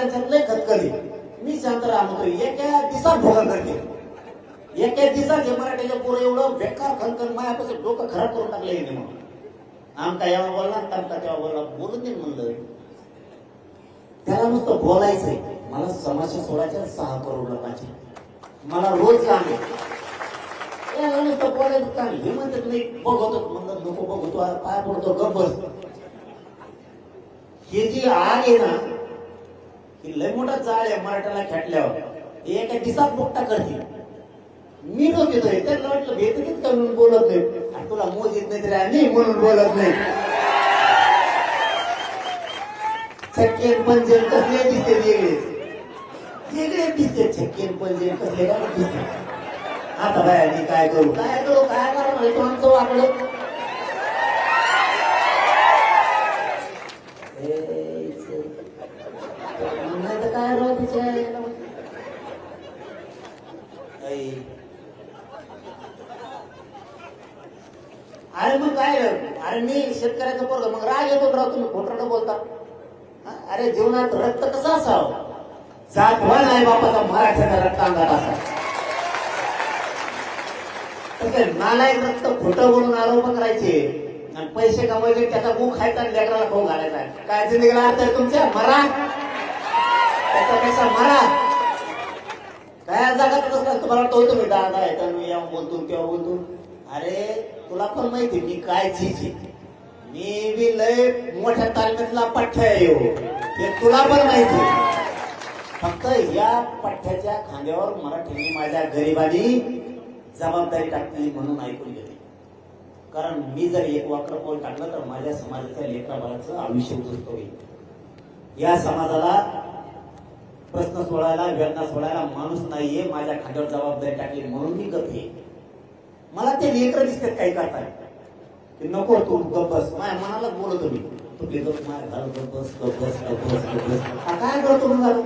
त्यांच्यात लय खतखली. मी शांत राहतो, एका दिवसात भोगा करते. एका दिवसात हे मराठीच्या पोरं एवढं बेकार खनखन मायापासून डोकं खराब करून टाकलं येणे. म्हणून आमका यावा बोलला, तमका तेव्हा बोलला, बोलून दे म्हणलं. त्याला नुसतं बोलायचंय. मला समाजच्या सोडायच्या 6 करोड लोकांची मला रोज काम आहे. नुसतं बोलायचं काम. हे म्हणतात नाही बघतो, म्हणलं नको बघतो, पाय पडतो, गप्प बस. हे जी आग आहे ना, ही लय मोठा जाळ आहे मराठ्याला खेटल्यावर. एका दिवसात मोठा करते. मी घेतोय त्यांना वाटलं भेटकीच का म्हणून बोलत नाही. आणि तुला मोज येत नाही तरी आम्ही म्हणून बोलत नाही. छक्के पंजे कसले दिसते, वेगळे दिसते. छक्के पंजे कसले काय दिसते. आता बाय मी काय करू काय करा म्हणजे आमचं वाकडं. नाही तर काय राहू तिच्या. अरे मग काय, अरे मी शेतकऱ्याचं पोरग, मग राग येतो राव तुम्ही खोटं बोलता. अरे जीवनात रक्त कसं असावं. जातवान आहे बापाचा मराठ्याचा रक्त अंगात असा. नालायक रक्त खोटं बोलून आरोप करायचे आणि पैसे कमवायचे, त्याचा गू खायचा आणि लेकराला खाऊ घालायचा. काय जिंदगीला अर्थ आहे तुमच्या? मरा, त्याच्यापेक्षा मरा. काय जागात कसं तुम्हाला वाटतं तुम्ही दादा आहे मी या बोलतो तेव्हा बोलतो. अरे तुला पण माहिती मी काय चीज. मी बी लय मोठ्या तालमीतला पठ्ठ्या येऊ, हे तुला पण माहिती. फक्त या पठ्ठ्याच्या खांद्यावर मराठीने माझ्या गरिबांनी जबाबदारी टाकली म्हणून ऐकून घेतली. कारण मी जर एक वाकडं पाऊल टाकलं तर माझ्या समाजाच्या लेकराबाळाचं आयुष्य उद्ध्वस्त होईल. या समाजाला प्रश्न सोडायला, वेदना सोडायला माणूस नाहीये. माझ्या खांद्यावर जबाबदारी टाकली म्हणून मी गप्प. मला ते लेकर दिसतात काही करताय की नको तू गप्प बस. माझ्या मनाला बोलतो मी, तू माझ्या घाल गप्प बस. काय करतो मग?